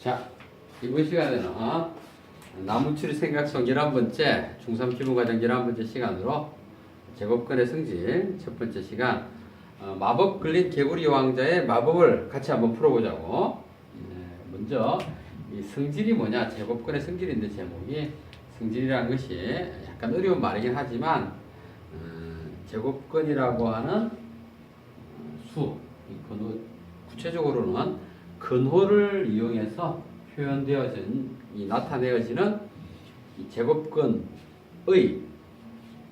자, 이번 시간에는 나무추리 생각속 11번째, 중3 기본과정 11번째 시간으로 제곱근의 성질 첫 번째 시간, 마법 걸린 개구리 왕자의 마법을 같이 한번 풀어보자고. 먼저 이 성질이 뭐냐, 제곱근의 성질인데 제목이 성질이라는 것이 약간 어려운 말이긴 하지만 제곱근이라고 하는 수, 구체적으로는 근호를 이용해서 표현되어진, 나타내어지는 이 제곱근의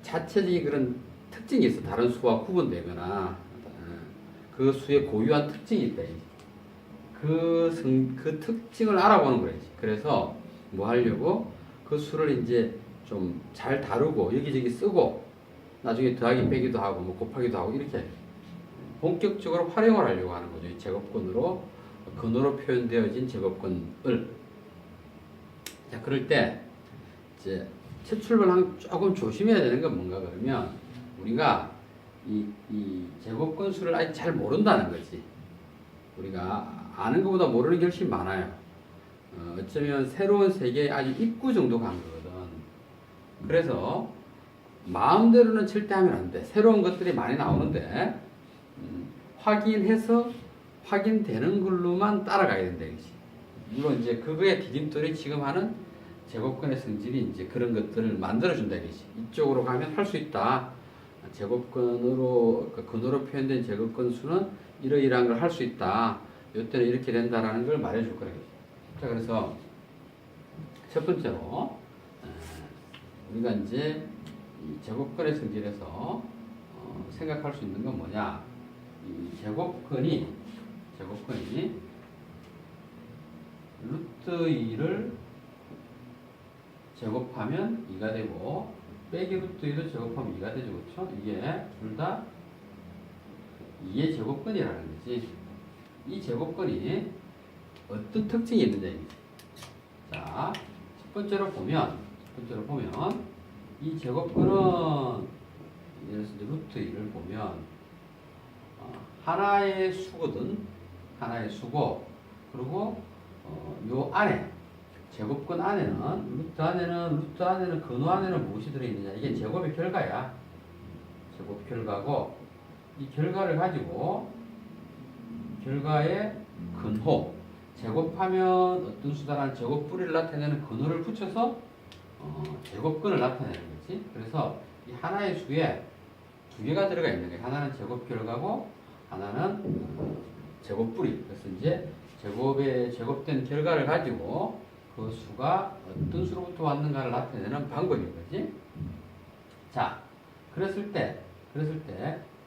자체적인 그런 특징이 있어. 다른 수와 구분되거나 그 수의 고유한 특징이 있다. 그 특징을 알아보는 거지. 그래서 뭐 하려고 그 수를 이제 좀 잘 다루고 여기저기 쓰고 나중에 더하기 빼기도 하고 뭐 곱하기도 하고 이렇게 본격적으로 활용을 하려고 하는 거죠. 이 제곱근으로 근호로 표현되어진 제곱근을. 자, 그럴 때 이제 첫 출발하면 조금 조심해야 되는 건 뭔가 그러면 우리가 이 제곱근 수를 아직 잘 모른다는 거지. 우리가 아는 것보다 모르는 게 훨씬 많아요. 어쩌면 새로운 세계에 아주 입구 정도 간 거거든. 그래서 마음대로는 절대 하면 안 돼. 새로운 것들이 많이 나오는데 확인해서 확인되는 걸로만 따라가야 된다. 물론 이제 그거의 디딤돌이 지금 하는 제곱근의 성질이 이제 그런 것들을 만들어준다. 이쪽으로 가면 할 수 있다. 제곱근으로, 근으로 표현된 제곱근 수는 이러이러한 걸 할 수 있다. 이때는 이렇게 된다라는 걸 말해줄 거라고. 자, 그래서 첫 번째로 우리가 이제 이 제곱근의 성질에서 생각할 수 있는 건 뭐냐? 이 제곱근이 루트 2를 제곱하면 2가 되고 빼기 루트 2도 제곱하면 2가 되죠. 그렇죠? 이게 둘 다 2의 제곱근이라는 거지. 이 제곱근이 어떤 특징이 있느냐. 자, 첫 번째로 보면 이 제곱근은 예를 들어서 루트 2를 보면 하나의 수거든. 하나의 수고. 그리고 요 안에 제곱근 안에는 루트 안에는 근호 안에는 무엇이 들어있느냐. 이게 제곱의 결과야. 제곱 결과고 이 결과를 가지고 결과의 근호. 제곱하면 어떤 수다라는 제곱 뿌리를 나타내는 근호를 붙여서 제곱근을 나타내는 거지. 그래서 이 하나의 수에 두 개가 들어가 있는 거야. 하나는 제곱 결과고 하나는 제곱 뿌리. 그래서 이제 제곱된 결과를 가지고 그 수가 어떤 수로부터 왔는가를 나타내는 방법인 거지. 자, 그랬을 때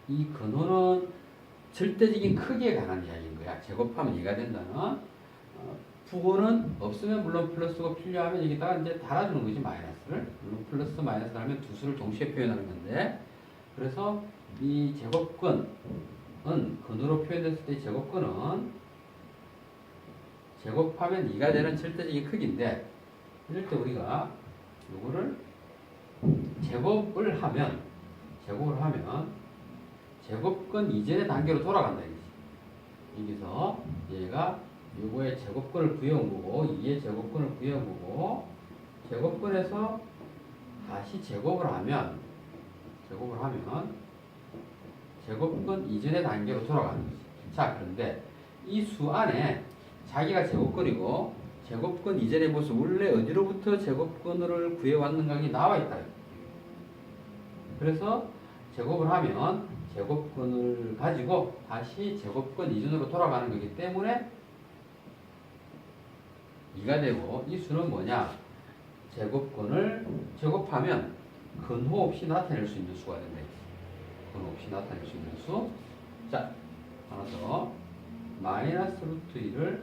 이 근호는 절대적인 크기에 관한 이야기인 거야. 제곱하면 2가 된다는. 부호는 없으면 물론 플러스고 필요하면 여기다가 이제 달아주는 거지, 마이너스를. 물론 플러스 마이너스를 하면 두 수를 동시에 표현하는 건데, 그래서 이 제곱근은 근호로 표현됐을 때 제곱근은 제곱하면 2가 되는 절대적인 크기인데, 이럴 때 우리가 요거를 제곱을 하면 제곱근 이전의 단계로 돌아간다. 여기서 얘가 요거의 제곱근을 구해온 거고 2의 제곱근을 구해온 거고 제곱근에서 다시 제곱을 하면 제곱근 이전의 단계로 돌아가는 거지. 자, 그런데 이 수 안에 자기가 제곱근이고 제곱근 이전의 모습 원래 어디로부터 제곱근을 구해왔는가 게 나와 있다. 그래서 제곱을 하면 제곱근을 가지고 다시 제곱근 이전으로 돌아가는 거기 때문에 2가 되고 이 수는 뭐냐? 제곱근을 제곱하면 근호 없이 나타낼 수 있는 수가 된다. 근호 없이 나타낼 수 있는 수. 자, 하나 더. 마이너스 루트 2를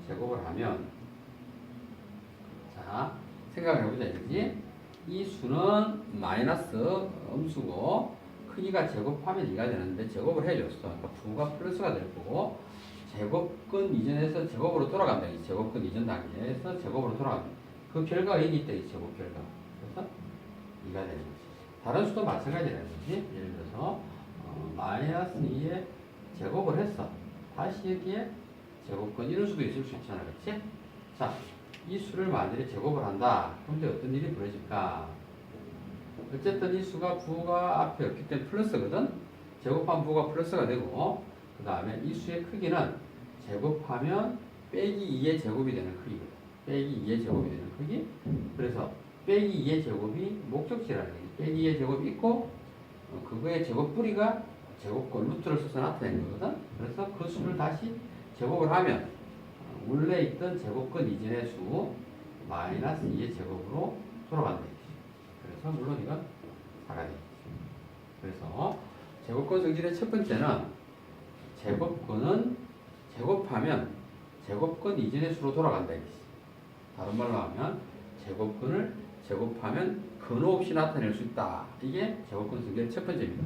제곱을 하면, 자, 생각을 해보자. 이거지? 이 수는 마이너스 음수고 크기가 제곱하면 2가 되는데 제곱을 해줬어. 그러니까 부가 플러스가 될 거고 제곱근 이전에서 제곱으로 돌아간다. 이 제곱근 이전 단계에서 제곱으로 돌아간다. 그 결과가 여기 있다. 이 제곱 결과. 그래서 2가 되는 거지. 다른 수도 마찬가지라는 거지. 예를 들어서 마이너스 2에 제곱을 했어. 다시 여기에 제곱근 이런 수도 있을 수 있잖아. 그렇지? 자, 이 수를 만일에 제곱을 한다. 그런데 어떤 일이 벌어질까? 어쨌든 이 수가 부호가 앞에 없기 때문에 플러스거든. 제곱한 부호가 플러스가 되고, 그 다음에 이 수의 크기는 제곱하면 빼기 2의 제곱이 되는 크기거든. 빼기 2의 제곱이 되는 크기. 그래서 빼기 2의 제곱이 목적지라는 거지. 빼기 2의 제곱이 있고, 그거의 제곱 뿌리가 제곱권 루트를 써서 나타낸 거거든. 그래서 그 수를 다시 제곱을 하면 원래 있던 제곱권 이전의 수 마이너스 2의 제곱으로 돌아간다. 그래서 물론 이건 4가 되겠지. 그래서 제곱권 성질의 첫 번째는 제곱권은 제곱하면 제곱권 이전의 수로 돌아간다. 다른 말로 하면 제곱권을 제곱하면 근호 없이 나타낼 수 있다. 이게 제곱권 성질의 첫 번째입니다.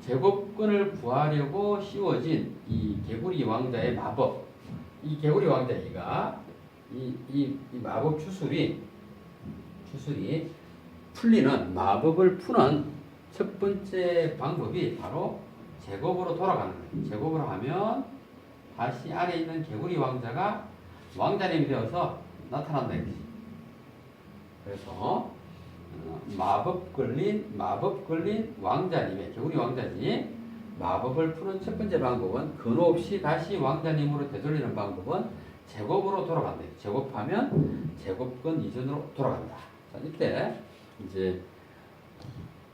제곱권을 구하려고 씌워진 이 개구리 왕자의 마법. 이 개구리 왕자가 이 마법 주술이 풀리는 마법을 푸는 첫 번째 방법이 바로 제곱으로 돌아가는 거예요. 제곱을 하면 다시 안에 있는 개구리 왕자가 왕자님이 되어서 나타난다. 그래서 마법 걸린 왕자님의 개구리 왕자지. 마법을 푸는 첫 번째 방법은 근호 없이 다시 왕자님으로 되돌리는 방법은 제곱으로 돌아간다. 제곱하면 제곱권 이전으로 돌아간다. 자, 이때 이제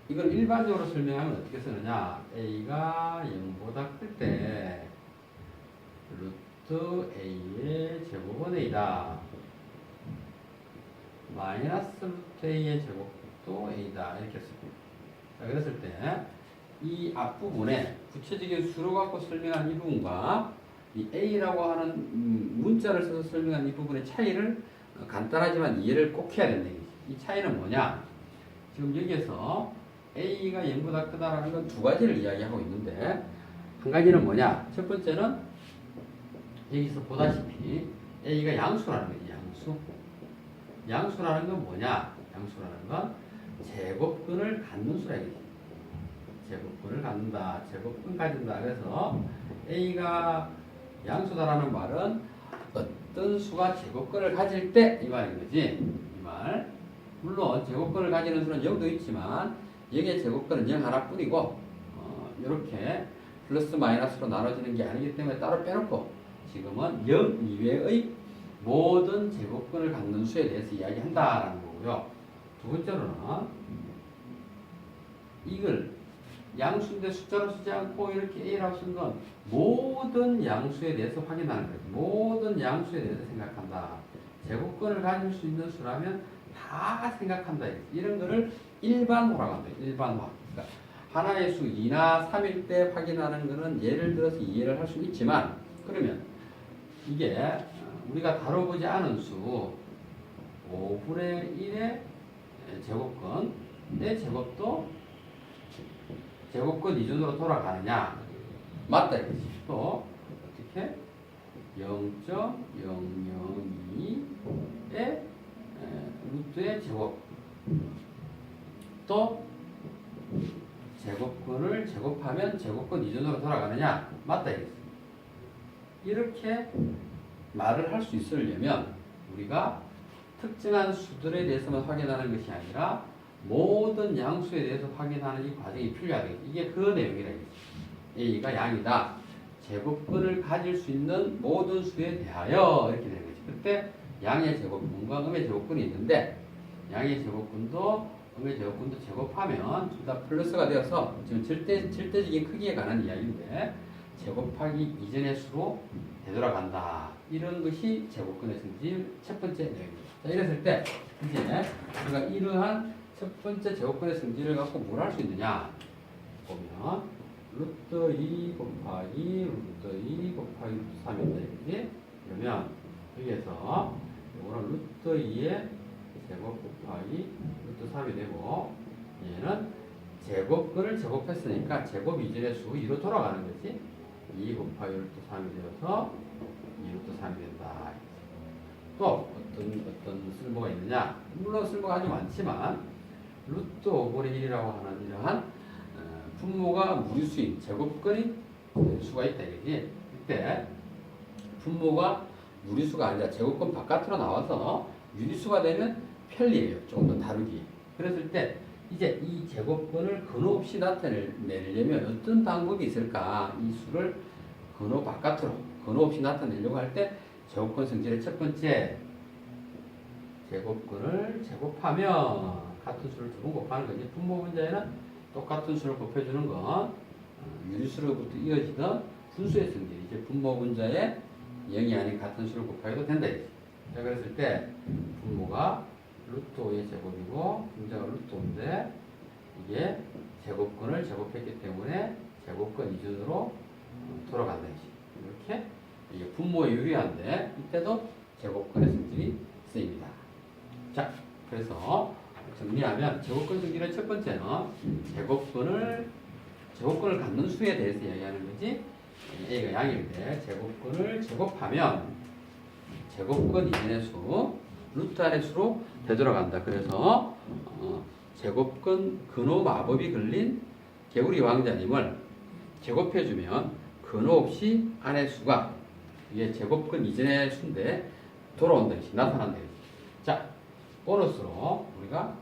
이걸 일반적으로 설명하면 어떻게 쓰느냐? a가 0보다 클 때 루트 a의 제곱은 a다. 마이너스 루트 a의 제곱도 a다. 이렇게 씁니다. 자, 그랬을 때 이 앞부분에 구체적인 수로 갖고 설명한 이 부분과 이 a라고 하는 문자를 써서 설명한 이 부분의 차이를 간단하지만 이해를 꼭 해야 된다. 이 차이는 뭐냐? 지금 여기에서 a가 0보다 크다라는 건 두 가지를 이야기하고 있는데, 한 가지는 뭐냐? 첫 번째는 여기서 보다시피 a가 양수라는 거지. 양수라는 건 뭐냐? 양수라는 건 제곱근을 갖는 수라 이거지. 제곱근을 갖는다. 제곱근 가진다. 그래서 a가 양수다라는 말은 어떤 수가 제곱근을 가질 때 이 말인 거지. 이 말. 물론 제곱근을 가지는 수는 0도 있지만 여기에 제곱근은 0 하나뿐이고 이렇게 플러스 마이너스로 나눠지는 게 아니기 때문에 따로 빼놓고 지금은 0 이외의 모든 제곱근을 갖는 수에 대해서 이야기한다라는 거고요. 두 번째로는 이걸 양수인데 숫자로 쓰지 않고 이렇게 a라고 쓴 건 모든 양수에 대해서 확인하는 거예요. 모든 양수에 대해서 생각한다. 제곱근을 가질 수 있는 수라면 다 생각한다. 이런 거를 일반호라고 합니다. 일반화. 그러니까 하나의 수 2나 3일 때 확인하는 거는 예를 들어서 이해를 할 수 있지만, 그러면 이게 우리가 다뤄보지 않은 수 5분의 1의 제곱근의 제곱도 제곱근 이전으로 돌아가느냐? 맞다 이거지. 또 어떻게 0.002의 루트의 제곱 또 제곱근을 제곱하면 제곱근 이전으로 돌아가느냐? 맞다 이거지. 이렇게 말을 할 수 있으려면 우리가 특정한 수들에 대해서만 확인하는 것이 아니라 모든 양수에 대해서 확인하는 이 과정이 필요하다. 이게 그 내용이라. a가 양이다. 제곱근을 가질 수 있는 모든 수에 대하여 이렇게 되는 거지. 그때 양의 제곱근과 음의 제곱근이 있는데 양의 제곱근도 음의 제곱근도 제곱하면 둘 다 플러스가 되어서 지금 절대적인 크기에 관한 이야기인데 제곱하기 이전의 수로 되돌아간다. 이런 것이 제곱근의 성질 첫 번째 내용입니다. 자, 이랬을 때 이제 우리가 이러한 첫 번째 제곱근의 성질을 갖고 뭘 할 수 있느냐 보면 루트 2 곱하기 루트 2 곱하기 루트 3인데 그지? 그러면 여기에서 이거는 루트 2의 제곱 곱하기 루트 3이 되고 얘는 제곱근을 제곱했으니까 제곱 이전의 수 2로 돌아가는 거지. 2 곱하기 루트 3이 되어서 2 루트 3이 된다. 또 어떤 쓸모가 있느냐? 물론 쓸모가 아주 많지만 루트 5분의 1이라고 하는 이러한 분모가 무리수인 제곱근의 수가 있다. 이게 이때 분모가 유리수가 아니라 제곱권 바깥으로 나와서 유리수가 되면 편리해요. 조금 더 다루기. 그랬을 때 이제 이 제곱권을 근호 없이 나타내려면 어떤 방법이 있을까? 이 수를 근호 바깥으로, 근호 없이 나타내려고 할 때 제곱권 성질의 첫 번째, 제곱권을 제곱하면 같은 수를 두 번 곱하는 거지. 분모 문제에는 똑같은 수를 곱해주는 건 유리수로부터 이어지던 분수의 성질. 이제 분모 문제에 0이 아닌 같은 수를 곱하기도 된다. 자, 그랬을 때 분모가 루트 5의 제곱이고 분자가 루트 5인데 이게 제곱권을 제곱했기 때문에 제곱권 이전으로 돌아간다. 이렇게 이게 분모에 유리한데 이때도 제곱권의 성질이 쓰입니다. 자, 그래서 정리하면 제곱권 성질의 첫 번째는 제곱권을 갖는 수에 대해서 이야기하는 거지. A가 양인데 제곱권을 제곱하면 제곱권 이전의 수 루트 안의 수로 되돌아간다. 그래서 제곱권 근호 마법이 걸린 개구리 왕자님을 제곱해주면 근호 없이 안의 수가 이게 제곱권 이전의 수인데 돌아온다. 나타난다. 자, 보너스로 우리가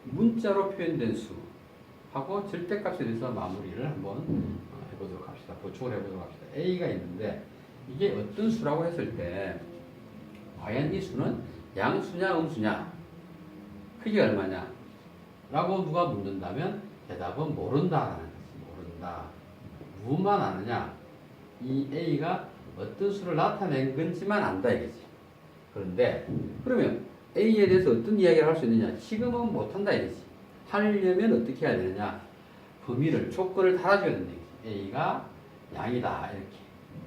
문자로 표현된 수하고 절대값에 대해서 마무리를 한번 해보도록 합시다. 보충을 해보도록 합시다. A가 있는데 이게 어떤 수라고 했을 때 과연 이 수는 양수냐 음수냐 크기가 얼마냐 라고 누가 묻는다면 대답은 모른다라는 거지. 모른다. 무엇만 아느냐, 이 A가 어떤 수를 나타낸 건지만 안다 이거지. 그런데 그러면 A에 대해서 어떤 이야기를 할 수 있느냐, 지금은 못한다 이거지. 하려면 어떻게 해야 되느냐, 범위를 조건을 달아줘야 된다 이거지. A가 양이다 이렇게.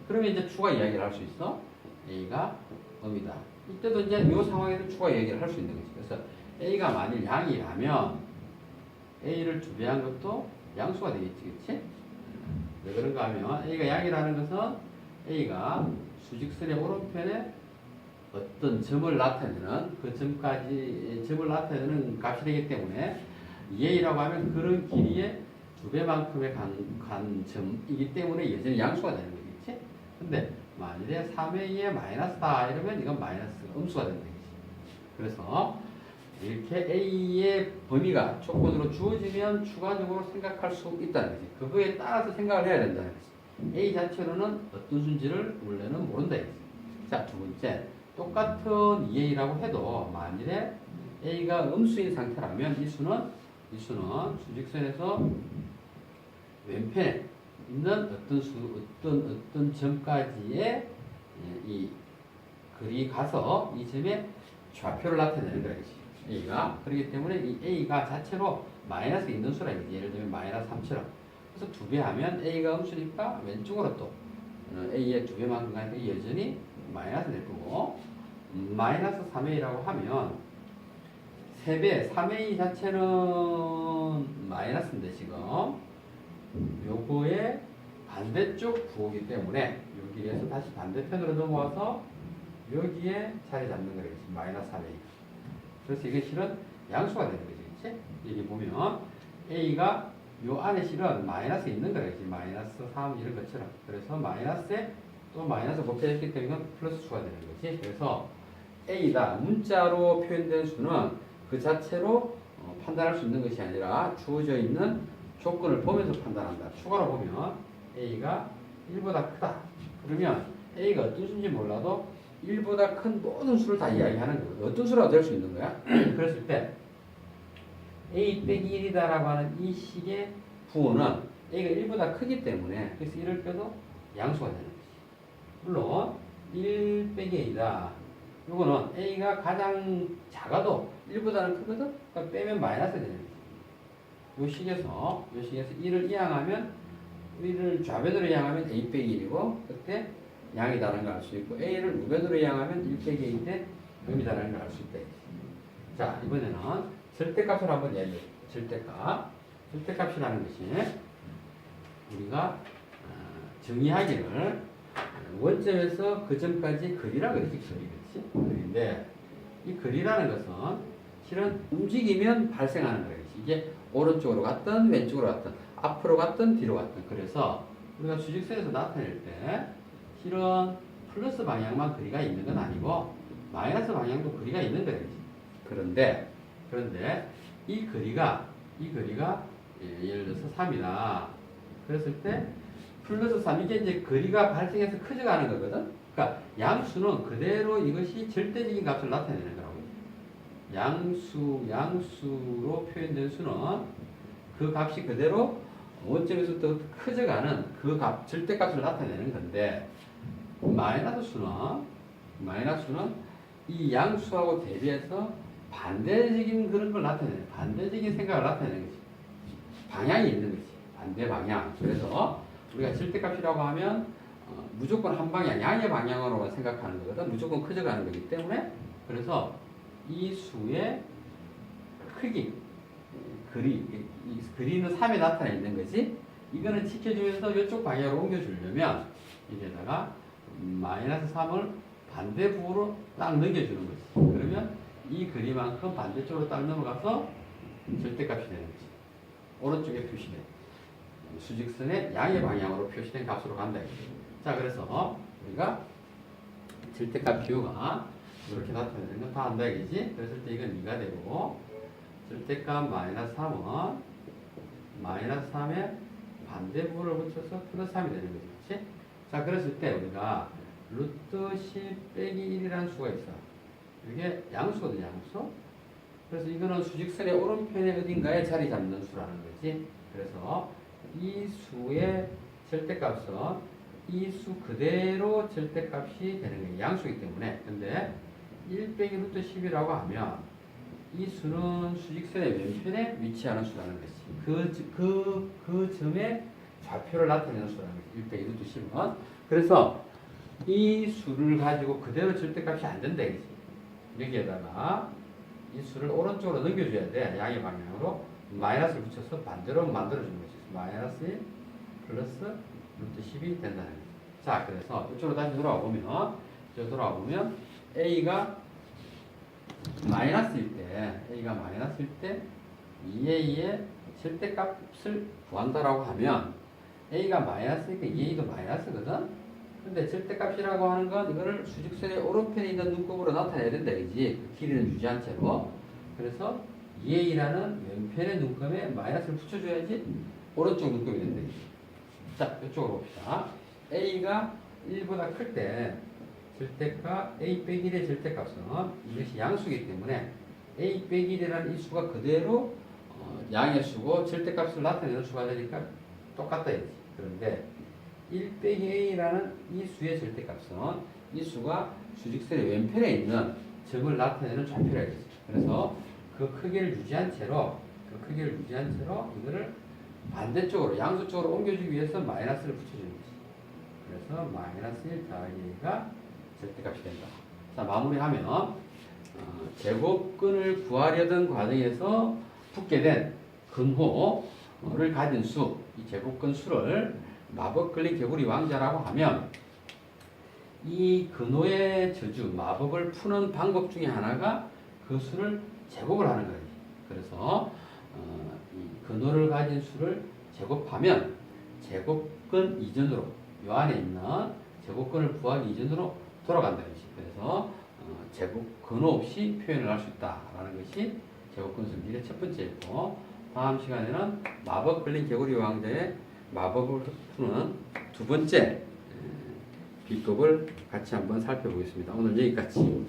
그러면 이제 추가 이야기를 할 수 있어. A가 음이다. 이때도 이제 이 상황에서 추가 이야기를 할 수 있는 거지. 그래서 A가 만일 양이라면 A를 두 배 한 것도 양수가 되겠지. 그치? 왜 그런가 하면 A가 양이라는 것은 A가 수직선의 오른편에 어떤 점을 나타내는 그 점까지 점을 나타내는 값이 되기 때문에 2A라고 하면 그런 길이의 두 배만큼의 간 점이기 때문에 여전히 양수가 되는 거겠지? 근데 만일에 3A의 마이너스다 이러면 이건 마이너스가 음수가 된다. 그래서 이렇게 A의 범위가 조건으로 주어지면 추가적으로 생각할 수 있다는 거지. 그거에 따라서 생각을 해야 된다는 거지. A 자체로는 어떤 수인지를 원래는 모른다. 자, 두 번째. 똑같은 2A라고 해도 만일에 A가 음수인 상태라면 이 수는 수직선에서 왼편에 있는 어떤 점까지의 이 글이 가서 이 점에 좌표를 나타내는 거지. A가. 그렇기 때문에 이 A가 자체로 마이너스 있는 수라 이거지. 예를 들면 마이너스 3처럼. 그래서 두 배 하면 A가 음수니까 왼쪽으로 또 A의 두 배만큼 가니까 여전히 마이너스 될 거고, 마이너스 3A라고 하면 3배, 3A 자체는 마이너스인데 지금 요거의 반대쪽 부호이기 때문에 여기에서 다시 반대편으로 넘어와서 여기에 자리 잡는 거예요. 마이너스 3A. 그래서 이게 실은 양수가 되는 거지. 그치? 여기 보면 A가 요 안에 실은 마이너스 있는 거겠지. 마이너스 3 이런 것처럼. 그래서 마이너스에 또 마이너스 곱해졌기 때문에 플러스 수가 되는 거지. 그래서 A다. 문자로 표현된 수는 그 자체로 판단할 수 있는 것이 아니라 주어져 있는 조건을 보면서 판단한다. 추가로 보면 A가 1보다 크다. 그러면 A가 어떤 수인지 몰라도 1보다 큰 모든 수를 다 이야기하는 거거든. 어떤 수라도 될 수 있는 거야. 그랬을 때 A 빼기 1이다라고 하는 이 식의 부호는 A가 1보다 크기 때문에 그래서 1을 빼도 양수가 되는 거지. 물론 1 빼기 A다. 요거는 A가 가장 작아도 1보다는 크거든. 그러니까 빼면 마이너스 되는 거지. 요 식에서 1을 이항하면 1을 좌변으로 이항하면 A 빼기 1이고 그때 양이다라는 걸 알 수 있고, A를 우변으로 이항하면 1 빼기 A인데 음이다라는 걸 알 수 있다. 자, 이번에는 절대값을 한번 이야기해. 절대값이라는 것이 우리가 정의하기를 원점에서 그 점까지 거리라고 그러지. 거리인데 이 거리라는 것은 실은 움직이면 발생하는 거예요. 이게 오른쪽으로 갔든 왼쪽으로 갔든 앞으로 갔든 뒤로 갔든. 그래서 우리가 수직선에서 나타낼 때 실은 플러스 방향만 거리가 있는 건 아니고 마이너스 방향도 거리가 있는 거예요. 그런데 이 거리가 예를 들어서 3이다. 그랬을 때 플러스 3 이게 이제 거리가 발생해서 커져가는 거거든. 그러니까 양수는 그대로 이것이 절대적인 값을 나타내는 거라고. 양수로 표현된 수는 그 값이 그대로 원점에서부터 커져가는 그 값, 절대값을 나타내는 건데 마이너스 수는 이 양수하고 대비해서 반대적인 그런 걸 나타내는, 반대적인 생각을 나타내는 거지. 방향이 있는 거지. 반대 방향. 그래서 우리가 절대값이라고 하면 무조건 한 방향, 양의 방향으로만 생각하는 거거든. 무조건 커져가는 거기 때문에 그래서 이 수의 크기, 거리는 3에 나타나 있는 거지. 이거는 지켜주면서 이쪽 방향으로 옮겨주려면 여기에다가 마이너스 3을 반대부로 딱 넘겨주는 거지. 그러면 이 거리만큼 반대쪽으로 딱 넘어가서 절대값이 되는 거지. 오른쪽에 표시된 수직선의 양의 방향으로 표시된 값으로 간다. 자, 그래서 우리가 절대값 비호가 이렇게 나타내는 건 다 안다 이거지. 그랬을 때 이건 2가 되고 절대값 마이너스 3은 마이너스 3에 반대부를 붙여서 플러스 3이 되는 거지. 그렇지? 자, 그랬을 때 우리가 루트 10 빼기 1이라는 수가 있어. 이게 양수거든요, 양수. 그래서 이거는 수직선의 오른편에 어딘가에 자리 잡는 수라는 거지. 그래서 이 수의 절대값은 이 수 그대로 절대값이 되는 거예요. 양수이기 때문에. 근데 1 빼기 루트 10이라고 하면 이 수는 수직선의 왼편에 위치하는 수라는 것이. 그 점의 좌표를 나타내는 수라는 것이. 1 빼기 루트 10은. 그래서 이 수를 가지고 그대로 절대값이 안 된다. 이거지. 여기에다가 이 수를 오른쪽으로 넘겨줘야 돼. 양의 방향으로. 마이너스를 붙여서 반대로 만들어주는 거지. 마이너스 1 플러스 루트 10이 된다는 거지. 자, 그래서 이쪽으로 다시 돌아오면 A가 마이너스일 때 2A의 절대값을 구한다라고 하면 A가 마이너스니까 2A도 마이너스거든? 근데 절대값이라고 하는 건 이거를 수직선의 오른편에 있는 눈곱으로 나타내야 된다, 그지? 그 길이는 유지한 채로. 그래서 2A라는 왼편의 눈곱에 마이너스를 붙여줘야지 오른쪽 눈곱이 된다, 그지? 자, 이쪽으로 봅시다. A가 1보다 클 때 절대값 A 빼기 1의 절대값은 이것이 양수이기 때문에 A 빼기 1이라는 이 수가 그대로 양의 수고 절대값을 나타내는 수가 되니까 똑같다 이거지. 그런데 1 빼기 A라는 이 수의 절대값은 이 수가 수직선의 왼편에 있는 점을 나타내는 좌표라 이거지. 그래서 그 크기를 유지한 채로 이거를 반대쪽으로 양수 쪽으로 옮겨주기 위해서 마이너스를 붙여주는 거지. 그래서 마이너스 1 더하기 A가 절대값이 된다. 자, 마무리하면 제곱근을 구하려던 과정에서 붙게 된 근호를 가진 수, 이 제곱근 수를 마법 걸린 개구리 왕자라고 하면 이 근호의 저주, 마법을 푸는 방법 중에 하나가 그 수를 제곱을 하는 거예요. 그래서 이 근호를 가진 수를 제곱하면 제곱근 이전으로, 요 안에 있는 제곱근을 구하기 이전으로 돌아간다는 것이. 그래서 제곱 근호 없이 표현을 할 수 있다라는 것이 제곱근 성질의 첫 번째고, 다음 시간에는 마법 걸린 개구리 왕자의 마법을 푸는 두 번째 비법을 같이 한번 살펴보겠습니다. 오늘 여기까지.